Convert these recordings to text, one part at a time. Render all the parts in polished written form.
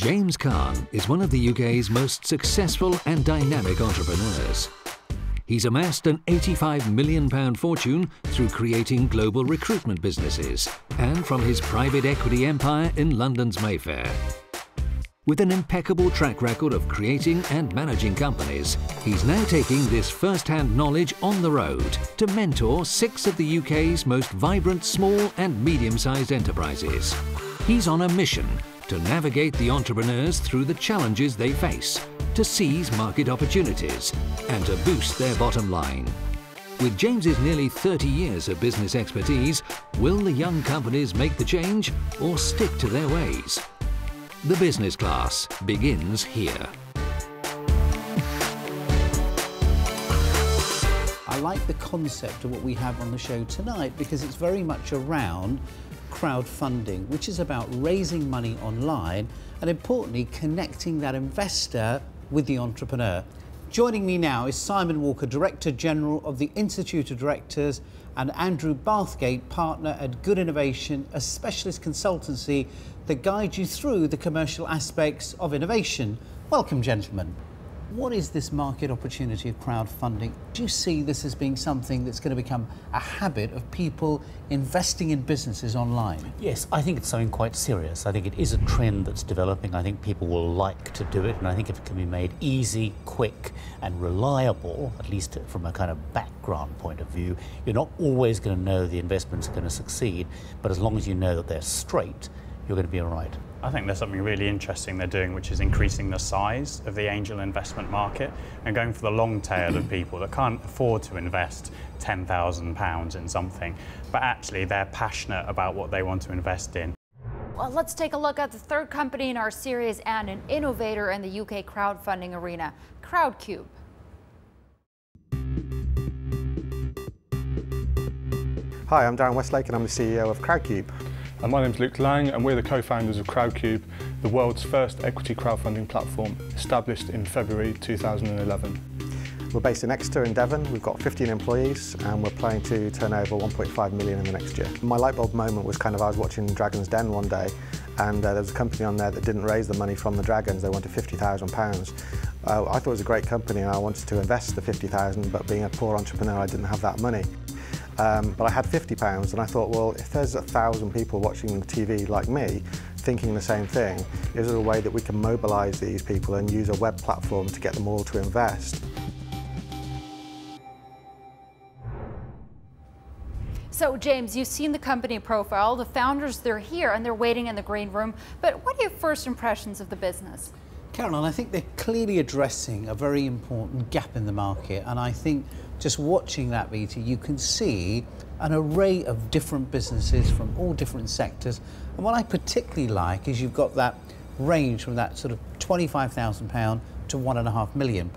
James Caan is one of the UK's most successful and dynamic entrepreneurs. He's amassed an £85 million fortune through creating global recruitment businesses and from his private equity empire in London's Mayfair. With an impeccable track record of creating and managing companies, he's now taking this first-hand knowledge on the road to mentor 6 of the UK's most vibrant small and medium-sized enterprises. He's on a mission to navigate the entrepreneurs through the challenges they face, to seize market opportunities, and to boost their bottom line. With James's nearly 30 years of business expertise, will the young companies make the change or stick to their ways? The Business Class begins here. I like the concept of what we have on the show tonight because it's very much around crowdfunding, which is about raising money online and, importantly, connecting that investor with the entrepreneur. Joining me now is Simon Walker, Director General of the Institute of Directors, and Andrew Bathgate, Partner at Good Innovation, a specialist consultancy that guides you through the commercial aspects of innovation. Welcome, gentlemen. What is this market opportunity of crowdfunding? Do you see this as being something that's going to become a habit of people investing in businesses online? Yes, I think it's something quite serious. I think it is a trend that's developing. I think people will like to do it, and I think if it can be made easy, quick and reliable, at least from a kind of background point of view, you're not always going to know the investments are going to succeed, but as long as you know that they're straight, you're going to be all right. I think there's something really interesting they're doing, which is increasing the size of the angel investment market and going for the long tail of people that can't afford to invest £10,000 in something, but actually they're passionate about what they want to invest in. Well, let's take a look at the third company in our series and an innovator in the UK crowdfunding arena, Crowdcube. Hi, I'm Darren Westlake and I'm the CEO of Crowdcube. And my name's Luke Lang and we're the co-founders of Crowdcube, the world's first equity crowdfunding platform, established in February 2011. We're based in Exeter in Devon, we've got 15 employees and we're planning to turn over 1.5 million in the next year. My light bulb moment was I was watching Dragon's Den one day and there was a company on there that didn't raise the money from the Dragons, they wanted £50,000. I thought it was a great company and I wanted to invest the £50,000, but being a poor entrepreneur I didn't have that money. But I had £50 and I thought, well, if there's 1,000 people watching TV like me thinking the same thing, is there a way that we can mobilise these people and use a web platform to get them all to invest? So, James, you've seen the company profile. The founders, they're here and they're waiting in the green room. But what are your first impressions of the business? Caroline, I think they're clearly addressing a very important gap in the market, and I think just watching that, Vita, you can see an array of different businesses from all different sectors. And what I particularly like is you've got that range from that sort of £25,000 to £1.5 million.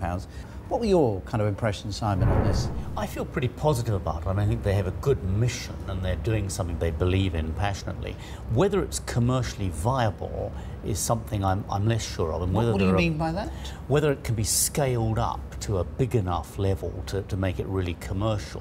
What were your kind of impressions, Simon, on this? I feel pretty positive about it. I think they have a good mission and they're doing something they believe in passionately. Whether it's commercially viable is something I'm less sure of. And whether what do you mean by that? Whether it can be scaled up to a big enough level to make it really commercial.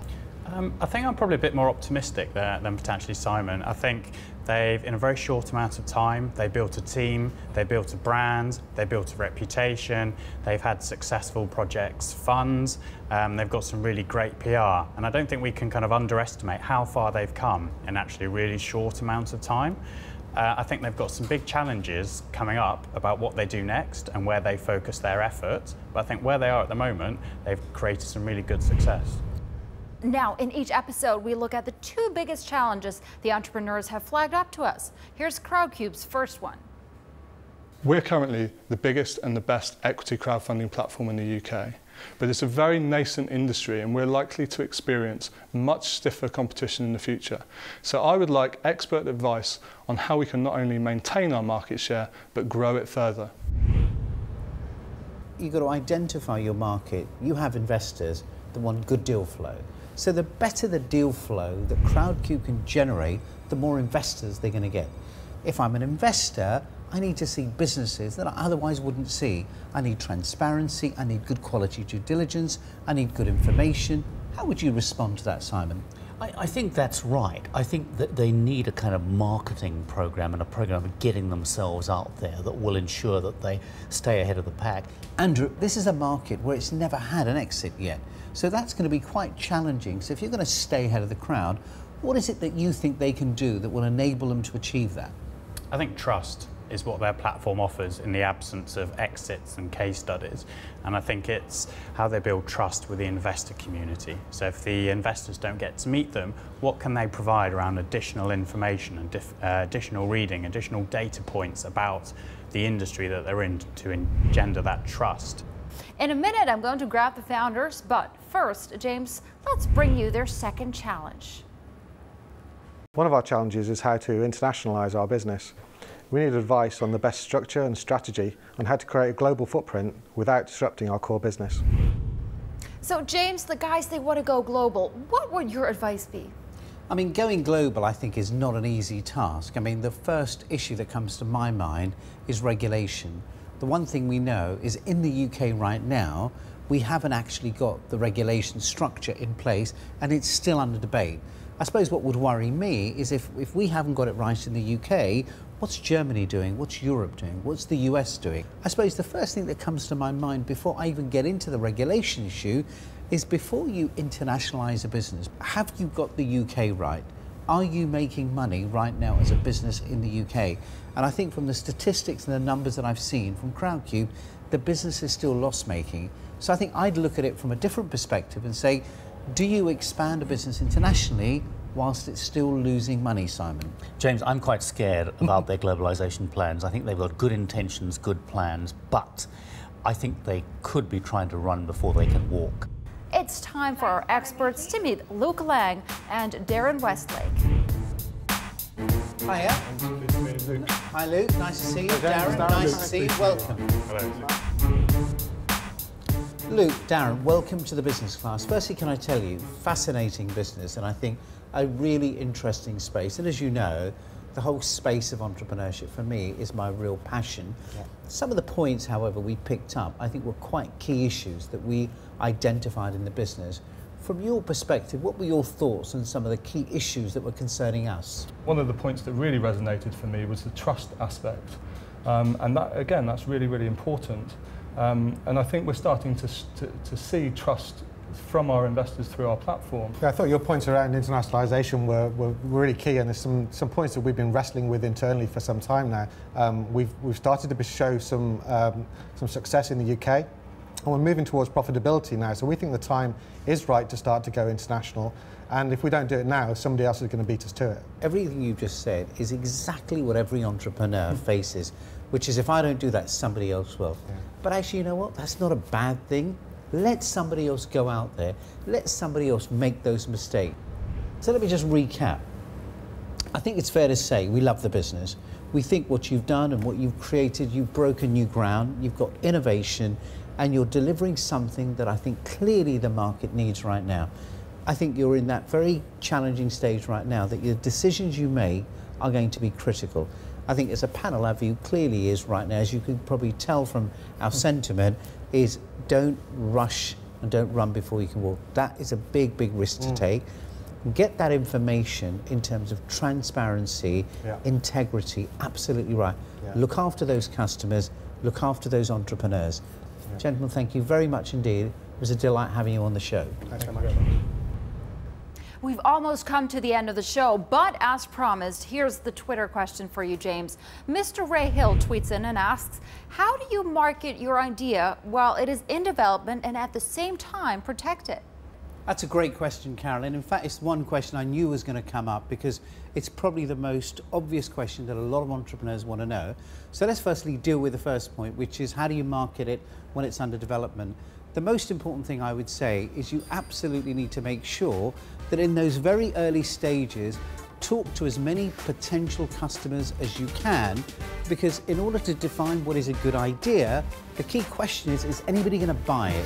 I think I'm probably a bit more optimistic there than potentially Simon. I think they've, in a very short amount of time, they built a team, they built a brand, they built a reputation, they've had successful projects, funds, they've got some really great PR. And I don't think we can kind of underestimate how far they've come in actually a really short amount of time. I think they've got some big challenges coming up about what they do next and where they focus their efforts. But I think where they are at the moment, they've created some really good success. Now, in each episode, we look at the 2 biggest challenges the entrepreneurs have flagged up to us. Here's Crowdcube's first one. We're currently the biggest and the best equity crowdfunding platform in the UK, but it's a very nascent industry and we're likely to experience much stiffer competition in the future. So I would like expert advice on how we can not only maintain our market share, but grow it further. You've got to identify your market. You have investors that want good deal flow. So the better the deal flow that Crowdcube can generate, the more investors they're going to get. If I'm an investor, I need to see businesses that I otherwise wouldn't see. I need transparency, I need good quality due diligence, I need good information. How would you respond to that, Simon? I think that's right. I think that they need a kind of marketing program and a program of getting themselves out there that will ensure that they stay ahead of the pack. Andrew, this is a market where it's never had an exit yet. So that's going to be quite challenging. So if you're going to stay ahead of the crowd, what is it that you think they can do that will enable them to achieve that? I think trust is what their platform offers in the absence of exits and case studies. And I think it's how they build trust with the investor community. So if the investors don't get to meet them, what can they provide around additional information and additional reading, additional data points about the industry that they're in to engender that trust? In a minute, I'm going to grab the founders, but first, James, let's bring you their second challenge. One of our challenges is how to internationalise our business. We need advice on the best structure and strategy on how to create a global footprint without disrupting our core business. So, James, the guys, they want to go global. What would your advice be? I mean, going global, I think, is not an easy task. I mean, the first issue that comes to my mind is regulation. The one thing we know is in the UK right now, we haven't actually got the regulation structure in place, and it's still under debate. I suppose what would worry me is if we haven't got it right in the UK, what's Germany doing? What's Europe doing? What's the US doing? I suppose the first thing that comes to my mind before I even get into the regulation issue is before you internationalise a business, have you got the UK right? Are you making money right now as a business in the UK? And I think from the statistics and the numbers that I've seen from Crowdcube, the business is still loss-making. So I think I'd look at it from a different perspective and say, do you expand a business internationally whilst it's still losing money, Simon? James, I'm quite scared about their globalisation plans. I think they've got good intentions, good plans, but I think they could be trying to run before they can walk. It's time for our experts to meet Luke Lang and Darren Westlake. Hiya. Hi, Luke. Nice to see you. Darren, nice to see you. Welcome. Hello. Luke, Darren, welcome to the business class. Firstly, can I tell you, fascinating business, and I think a really interesting space. And as you know, the whole space of entrepreneurship for me is my real passion. Yeah. Some of the points, however, we picked up, I think were quite key issues that we identified in the business. From your perspective, what were your thoughts on some of the key issues that were concerning us? One of the points that really resonated for me was the trust aspect. And that, again, that's really, really important. And I think we're starting to see trust from our investors through our platform. Yeah, I thought your points around internationalisation were really key, and there's some points that we've been wrestling with internally for some time now. We've started to show some success in the UK, and we're moving towards profitability now, so we think the time is right to start to go international, and if we don't do it now, somebody else is going to beat us to it. Everything you've just said is exactly what every entrepreneur faces, which is if I don't do that, somebody else will. Yeah. But actually, you know what? That's not a bad thing. Let somebody else go out there. Let somebody else make those mistakes. So let me just recap. I think it's fair to say we love the business. We think what you've done and what you've created, you've broken new ground, you've got innovation, and you're delivering something that I think clearly the market needs right now. I think you're in that very challenging stage right now that the decisions you make are going to be critical. I think as a panel, our view clearly is right now, as you can probably tell from our sentiment, is don't rush and don't run before you can walk. That is a big, big risk to take. Get that information in terms of transparency, integrity, absolutely right. Yeah. Look after those customers, look after those entrepreneurs. Yeah. Gentlemen, thank you very much indeed. It was a delight having you on the show. Thanks so much. We've almost come to the end of the show, but as promised, here's the Twitter question for you, James. Mr. Ray Hill tweets in and asks, how do you market your idea while it is in development and at the same time protect it? That's a great question, Carolyn. In fact, it's one question I knew was going to come up because it's probably the most obvious question that a lot of entrepreneurs want to know. So let's firstly deal with the first point, which is how do you market it when it's under development? The most important thing I would say is you absolutely need to make sure that in those very early stages, talk to as many potential customers as you can, because in order to define what is a good idea, the key question is anybody going to buy it?